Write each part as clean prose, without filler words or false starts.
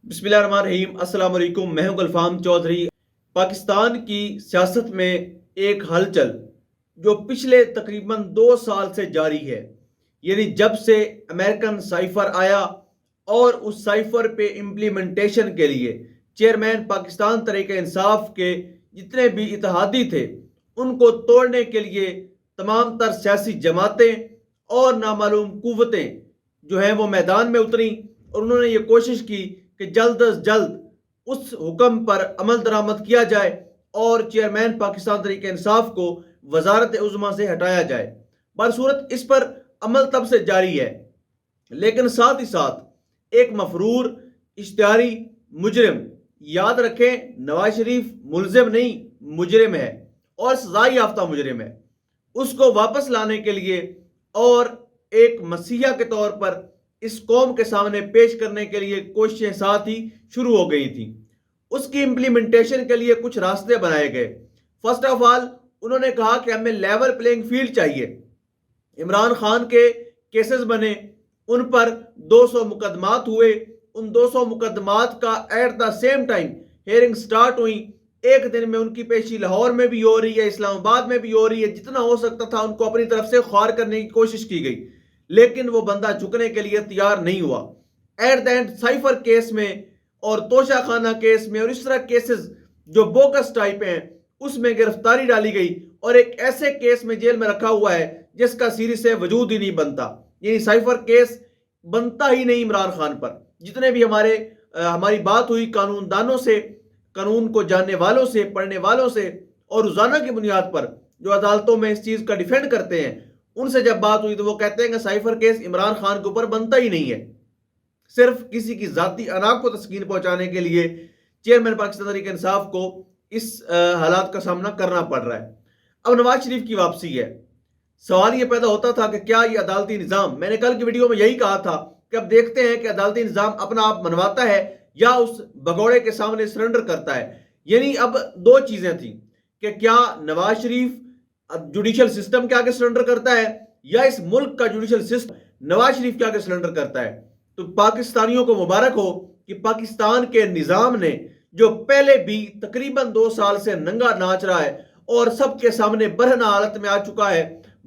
بسم اللہ الرحمن الرحیم۔ السلام علیکم، میں ہوں گلفام چودھری۔ پاکستان کی سیاست میں ایک ہلچل جو پچھلے تقریباً 2 سال سے جاری ہے، یعنی جب سے امریکن سائفر آیا اور اس سائفر پہ امپلیمنٹیشن کے لیے چیئرمین پاکستان تحریک انصاف کے جتنے بھی اتحادی تھے ان کو توڑنے کے لیے تمام تر سیاسی جماعتیں اور نامعلوم قوتیں جو ہیں وہ میدان میں اتریں اور انہوں نے یہ کوشش کی کہ جلد از جلد اس حکم پر عمل درآمد کیا جائے اور چیئرمین پاکستان تحریک انصاف کو وزارت عظمیٰ سے ہٹایا جائے۔ برصورت اس پر عمل تب سے جاری ہے، لیکن ساتھ ہی ساتھ ایک مفرور اشتہاری مجرم، یاد رکھیں نواز شریف ملزم نہیں مجرم ہے اور سزا یافتہ مجرم ہے، اس کو واپس لانے کے لیے اور ایک مسیحا کے طور پر اس قوم کے سامنے پیش کرنے کے لیے کوششیں ساتھ ہی شروع ہو گئی تھیں۔ اس کی امپلیمنٹیشن کے لیے کچھ راستے بنائے گئے۔ فرسٹ آف آل انہوں نے کہا کہ ہمیں لیول پلینگ فیلڈ چاہیے۔ عمران خان کے کیسز بنے، ان پر 200 مقدمات ہوئے، ان 200 مقدمات کا at the same time hearing start ہوئی۔ ایک دن میں ان کی پیشی لاہور میں بھی ہو رہی ہے، اسلام آباد میں بھی ہو رہی ہے۔ جتنا ہو سکتا تھا ان کو اپنی طرف سے خوار کرنے کی کوشش کی گئی، لیکن وہ بندہ جھکنے کے لیے تیار نہیں ہوا۔ At the end cipher case میں اور توشہ خانہ کیس میں اور اس طرح کیسز جو بوگس ٹائپ ہیں اس میں گرفتاری ڈالی گئی اور ایک ایسے کیس میں جیل میں رکھا ہوا ہے جس کا سیری سے وجود ہی نہیں بنتا، یعنی سائفر کیس بنتا ہی نہیں عمران خان پر۔ جتنے بھی ہماری بات ہوئی قانون دانوں سے، قانون کو جاننے والوں سے، پڑھنے والوں سے اور روزانہ کی بنیاد پر جو عدالتوں میں اس چیز کا ڈیفینڈ کرتے ہیں، ان سے جب بات ہوئی تو وہ کہتے ہیں کہ سائفر کیس عمران خان کے اوپر بنتا ہی نہیں ہے۔ صرف کسی کی ذاتی انا کو تسکین پہنچانے کے لیے چیئرمین پاکستان تحریک انصاف کو اس حالات کا سامنا کرنا پڑ رہا ہے۔ اب نواز شریف کی واپسی ہے۔ سوال یہ پیدا ہوتا تھا کہ کیا یہ عدالتی نظام، میں نے کل کی ویڈیو میں یہی کہا تھا کہ اب دیکھتے ہیں کہ عدالتی نظام اپنا آپ منواتا ہے یا اس بگوڑے کے سامنے سرنڈر کرتا ہے۔ یعنی اب دو چیزیں تھیں کہ کیا نواز شریف جوڈیشل سسٹم کے آگے سرنڈر کرتا ہے یا اس ملک کا جوڈیشل سسٹم نواز شریف کے آگے سرنڈر کرتا ہے۔ تو پاکستانیوں کو مبارک ہو کہ پاکستان کے نظام نے جو پہلے بھی تقریباً 2 سال سے ننگا ناچ رہا ہے اور سب کے سامنے برہنہ حالت میں آ چکا ہے،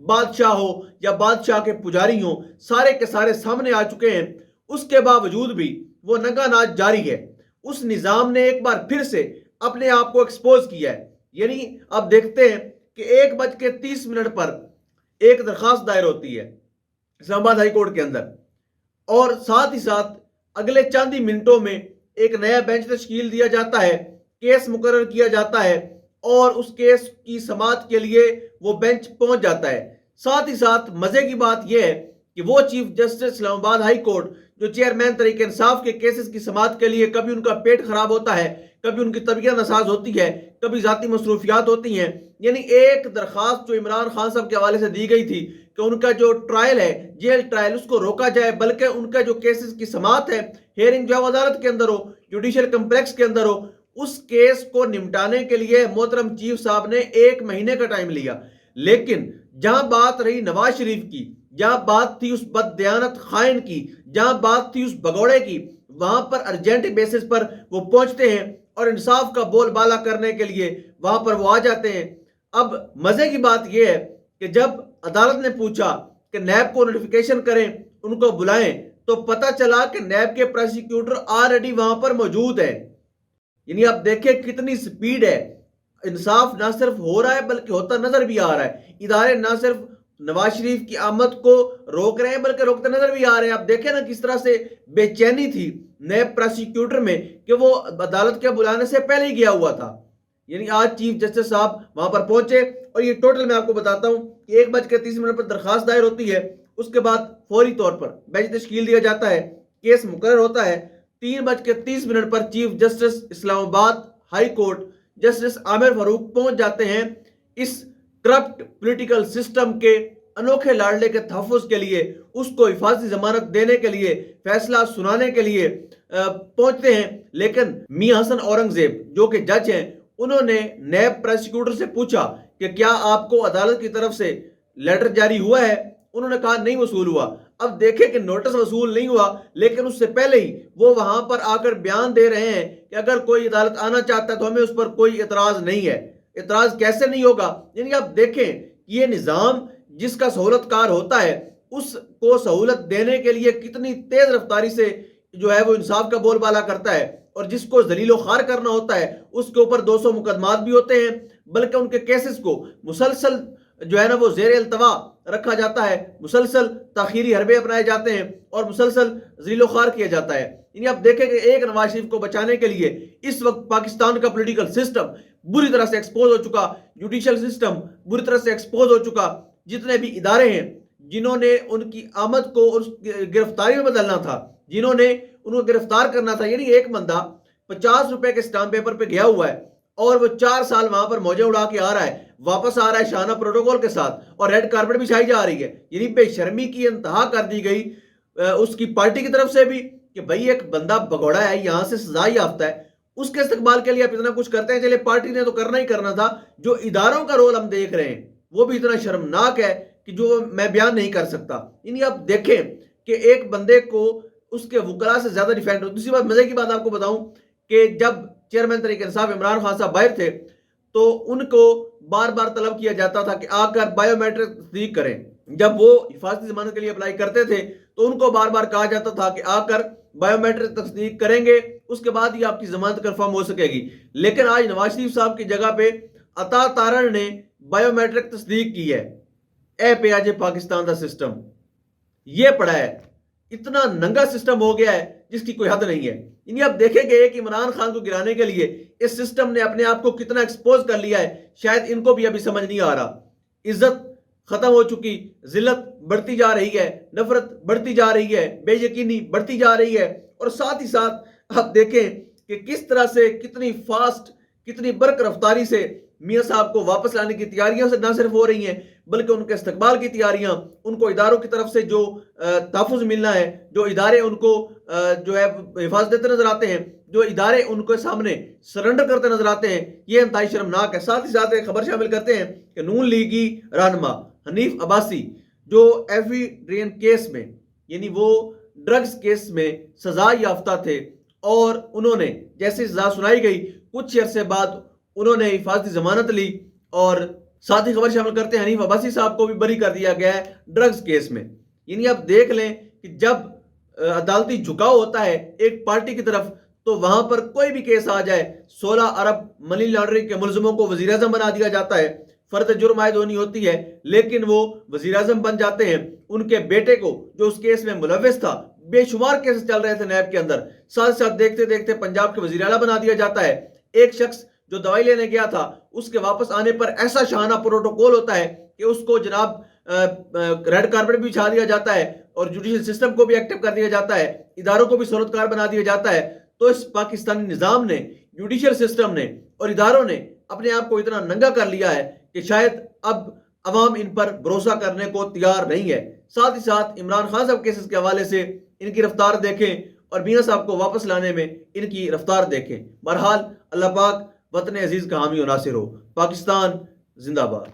بادشاہ ہو یا بادشاہ کے پجاری ہوں، سارے کے سارے سامنے آ چکے ہیں، اس کے باوجود بھی وہ ننگا ناچ جاری ہے۔ اس نظام نے ایک بار پھر سے اپنے آپ کو ایکسپوز کیا ہے۔ یعنی اب دیکھتے ہیں کہ 1:30 پر ایک درخواست دائر ہوتی ہے اسلام آباد ہائی کورٹ کے اندر، اور ساتھ ہی ساتھ اگلے چند ہی منٹوں میں ایک نیا بینچ تشکیل دیا جاتا ہے، کیس مقرر کیا جاتا ہے اور اس کیس کی سماعت کے لیے وہ بینچ پہنچ جاتا ہے۔ ساتھ ہی ساتھ مزے کی بات یہ ہے کہ وہ چیف جسٹس اسلام آباد ہائی کورٹ جو چیئرمین تحریک انصاف کے کیسز کی سماعت کے لیے کبھی ان کا پیٹ خراب ہوتا ہے، کبھی ان کی طبیعت ناساز ہوتی ہے، کبھی ذاتی مصروفیات ہوتی ہیں، یعنی ایک درخواست جو عمران خان صاحب کے حوالے سے دی گئی تھی کہ ان کا جو ٹرائل ہے، جیل ٹرائل، اس کو روکا جائے، بلکہ ان کا جو کیسز کی سماعت ہے، ہیئرنگ جو عدالت کے اندر ہو، جوڈیشل کمپلیکس کے اندر ہو، اس کیس کو نمٹانے کے لیے محترم چیف صاحب نے 1 مہینے کا ٹائم لیا۔ لیکن جہاں بات رہی نواز شریف کی، جہاں بات تھی اس بددیانت خائن کی، جہاں بات تھی اس بگوڑے کی، وہاں پر ارجنٹ بیسس پر وہ پہنچتے ہیں اور انصاف کا بول بالا کرنے کے لیے وہاں پر وہ آ جاتے ہیں۔ اب مزے کی بات یہ ہے کہ جب عدالت نے پوچھا کہ نیب کو نوٹیفیکیشن کریں، ان کو بلائیں، تو پتہ چلا کہ نیب کے پروسیکیوٹر آلریڈی وہاں پر موجود ہے۔ یعنی آپ دیکھیں کتنی سپیڈ ہے، انصاف نہ صرف ہو رہا ہے بلکہ ہوتا نظر بھی آ رہا ہے۔ ادارے نہ صرف نواز شریف کی آمد کو روک رہے ہیں بلکہ روکتے نظر بھی آ رہے ہیں۔ آپ دیکھیں نا کس طرح سے بے چینی تھی نیب پروسیکیوٹر میں کہ وہ عدالت کے بلانے سے پہلے ہی گیا ہوا تھا۔ یعنی آج چیف جسٹس صاحب وہاں پر پہنچے اور یہ ٹوٹل میں آپ کو بتاتا ہوں کہ 1:30 پر درخواست دائر ہوتی ہے، اس کے بعد فوری طور پر بینچ تشکیل دیا جاتا ہے، کیس مقرر ہوتا ہے۔ 3:30 پر چیف جسٹس اسلام آباد ہائی کورٹ جسٹس عامر فاروق پہنچ جاتے ہیں اس کرپٹ پولیٹیکل سسٹم کے انوکھے لاڈلے کے تحفظ کے لیے، اس کو حفاظتی ضمانت دینے کے لیے، فیصلہ سنانے کے لیے پہنچتے ہیں۔ لیکن میاں حسن اورنگزیب جو کہ جج ہیں، انہوں نے نیب پروسیکیوٹر سے پوچھا کہ کیا آپ کو عدالت کی طرف سے لیٹر جاری ہوا ہے؟ انہوں نے کہا نہیں وصول ہوا۔ اب دیکھیں کہ نوٹس وصول نہیں ہوا، لیکن اس سے پہلے ہی وہ وہاں پر آ کر بیان دے رہے ہیں کہ اگر کوئی عدالت آنا چاہتا ہے تو ہمیں اس پر کوئی اعتراض نہیں ہے۔ اعتراض کیسے نہیں ہوگا؟ یعنی آپ دیکھیں کہ یہ نظام جس کا سہولت کار ہوتا ہے اس کو سہولت دینے کے لیے کتنی تیز رفتاری سے جو ہے وہ انصاف کا بول بالا کرتا ہے، اور جس کو ذلیل و خوار کرنا ہوتا ہے اس کے اوپر 200 مقدمات بھی ہوتے ہیں، بلکہ ان کے کیسز کو مسلسل جو ہے نا وہ زیر التوا رکھا جاتا ہے، مسلسل تاخیری حربے اپنائے جاتے ہیں اور مسلسل ذلیل و خوار کیا جاتا ہے۔ یعنی آپ دیکھیں کہ ایک نواز شریف کو بچانے کے لیے اس وقت پاکستان کا پولیٹیکل سسٹم بری طرح سے ایکسپوز ہو چکا، جوڈیشل سسٹم بری طرح سے ایکسپوز ہو چکا، جتنے بھی ادارے ہیں جنہوں نے ان کی آمد کو اس گرفتاری میں بدلنا تھا، جنہوں نے ان کو گرفتار کرنا تھا، یعنی ایک بندہ 50 روپے کے اسٹامپ پیپر پہ گیا ہوا ہے اور وہ 4 سال وہاں پر موجیں اڑا کے آ رہا ہے، واپس آ رہا ہے شاہانہ پروٹوکول کے ساتھ اور ریڈ کارپٹ بچھائی جا رہی ہے۔ یعنی بے شرمی کی انتہا کر دی گئی اس کی پارٹی کی طرف سے بھی کہ بھئی ایک بندہ بگوڑا ہے، یہاں سے سزا یافتہ ہے، اس کے استقبال کے لیے آپ اتنا کچھ کرتے ہیں۔ چلے پارٹی نے تو کرنا ہی کرنا تھا، جو اداروں کا رول ہم دیکھ رہے ہیں وہ بھی اتنا شرمناک ہے کہ جو میں بیان نہیں کر سکتا۔ یعنی آپ دیکھیں کہ ایک بندے کو اس کے وکلاء سے زیادہ ڈیفینڈ ہو۔ دوسری بات، مزے کی بات آپ کو بتاؤں کہ جب چیئرمین تحریک انصاف عمران خان صاحب باہر تھے تو ان کو بار بار طلب کیا جاتا تھا کہ آ کر بائیو میٹرک تصدیق کریں۔ جب وہ حفاظتی ضمانت کے لیے اپلائی کرتے تھے تو ان کو بار بار کہا جاتا تھا کہ آ کر بائیو میٹرک تصدیق کریں گے، اس کے بعد ہی آپ کی ضمانت کنفرم ہو سکے گی۔ لیکن آج نواز شریف صاحب کی جگہ پہ عطا تارڑ نے بائیو میٹرک تصدیق کی ہے۔ اے پیاج پاکستان دا سسٹم یہ پڑا ہے، اتنا ننگا سسٹم ہو گیا ہے جس کی کوئی حد نہیں ہے۔ یعنی آپ دیکھیں گے کہ عمران خان کو گرانے کے لیے اس سسٹم نے اپنے آپ کو کتنا ایکسپوز کر لیا ہے، شاید ان کو بھی ابھی سمجھ نہیں آ رہا۔ عزت ختم ہو چکی، ذلت بڑھتی جا رہی ہے، نفرت بڑھتی جا رہی ہے، بے یقینی بڑھتی جا رہی ہے، اور ساتھ ہی ساتھ آپ دیکھیں کہ کس طرح سے کتنی فاسٹ، کتنی برق رفتاری سے میاں صاحب کو واپس لانے کی تیاریاں سے نہ صرف ہو رہی ہیں بلکہ ان کے استقبال کی تیاریاں، ان کو اداروں کی طرف سے جو تحفظ ملنا ہے، جو ادارے ان کو جو ہے حفاظت دیتے نظر آتے ہیں، جو ادارے ان کے سامنے سرنڈر کرتے نظر آتے ہیں، یہ انتہائی شرمناک ہے۔ ساتھ ہی ساتھ ایک خبر شامل کرتے ہیں کہ نون لیگی رہنما حنیف عباسی جو ایفی ڈرین کیس میں، یعنی وہ ڈرگز کیس میں سزا یافتہ تھے، اور انہوں نے جیسے سزا سنائی گئی کچھ عرصے بعد انہوں نے حفاظتی ضمانت لی، اور ساتھ ہی خبر شامل کرتے ہیں حنیف عباسی صاحب کو بھی بری کر دیا گیا ہے ڈرگز کیس میں۔ یعنی آپ دیکھ لیں کہ جب عدالتی جھکاؤ ہوتا ہے ایک پارٹی کی طرف تو وہاں پر کوئی بھی کیس آ جائے، 16 ارب منی لانڈرنگ کے ملزموں کو وزیر اعظم بنا دیا جاتا ہے، فرد جرم عائد ہونی ہوتی ہے لیکن وہ وزیر اعظم بن جاتے ہیں۔ ان کے بیٹے کو جو اس کیس میں ملوث تھا، بے شمار کیس چل رہے تھے نیب کے اندر، ساتھ ساتھ دیکھتے دیکھتے پنجاب کے وزیر اعلیٰ بنا دیا جاتا ہے۔ ایک شخص جو دوائی لینے گیا تھا اس کے واپس آنے پر ایسا شاہانہ پروٹوکول ہوتا ہے کہ اس کو جناب ریڈ کارپٹ بھی بچھا دیا جاتا ہے اور جوڈیشل سسٹم کو بھی ایکٹیو کر دیا جاتا ہے، اداروں کو بھی سہولت کار بنا دیا جاتا ہے۔ تو اس پاکستانی نظام نے، جوڈیشل سسٹم نے اور اداروں نے اپنے آپ کو اتنا ننگا کر لیا ہے کہ شاید اب عوام ان پر بھروسہ کرنے کو تیار نہیں ہے۔ ساتھ ہی ساتھ عمران خان صاحب کیسز کے حوالے سے ان کی رفتار دیکھیں اور میاں صاحب کو واپس لانے میں ان کی رفتار دیکھیں۔ بہرحال اللہ پاک وطن عزیز کا حامی و ناصر ہو۔ پاکستان زندہ باد۔